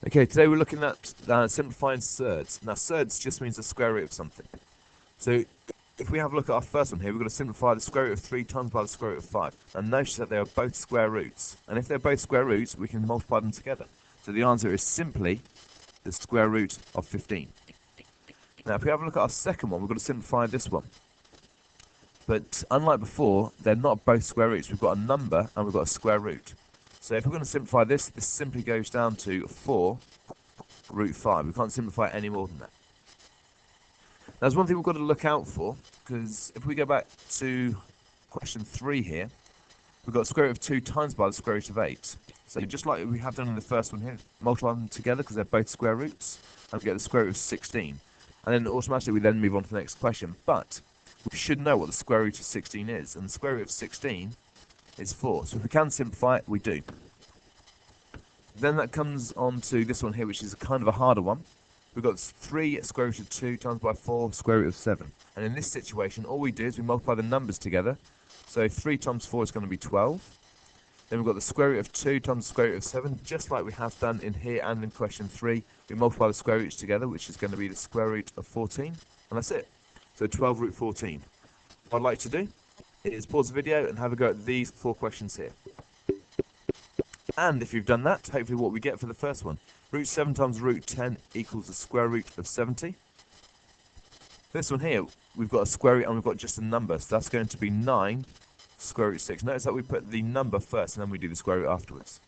Okay, today we're looking at simplifying surds. Now, surds just means the square root of something. So, if we have a look at our first one here, we're going to simplify the square root of 3 times by the square root of 5. And notice that they are both square roots. And if they're both square roots, we can multiply them together. So the answer is simply the square root of 15. Now, if we have a look at our second one, we're going to simplify this one. But unlike before, they're not both square roots. We've got a number and we've got a square root. So if we're going to simplify this, this simply goes down to 4 root 5. We can't simplify it any more than that. Now, there's one thing we've got to look out for, because if we go back to question 3 here, we've got square root of 2 times by the square root of 8. So just like we have done in the first one here, multiply them together because they're both square roots, and we get the square root of 16. And then automatically we then move on to the next question. But we should know what the square root of 16 is, and the square root of 16 is 4. So if we can simplify it, we do. Then that comes on to this one here, which is kind of a harder one. We've got 3 square root of 2 times by 4 square root of 7. And in this situation, all we do is we multiply the numbers together. So 3 times 4 is going to be 12. Then we've got the square root of 2 times the square root of 7, just like we have done in here and in question 3. We multiply the square roots together, which is going to be the square root of 14. And that's it. So 12 root 14. What I'd like to do is pause the video and have a go at these 4 questions here. And if you've done that, hopefully what we get for the first one. Root 7 times root 10 equals the square root of 70. This one here, we've got a square root and we've got just a number. So that's going to be 9 square root 6. Notice that we put the number first and then we do the square root afterwards.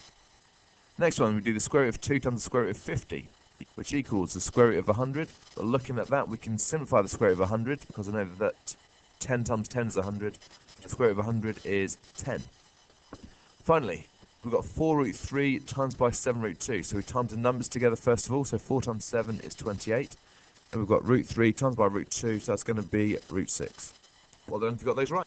Next one, we do the square root of 2 times the square root of 50, which equals the square root of 100. But looking at that, we can simplify the square root of 100 because I know that 10 times 10 is 100. The square root of 100 is 10. Finally, we've got 4 root 3 times by 7 root 2. So we times the numbers together first of all. So 4 times 7 is 28. And we've got root 3 times by root 2. So that's going to be root 6. Well done, if you got those right.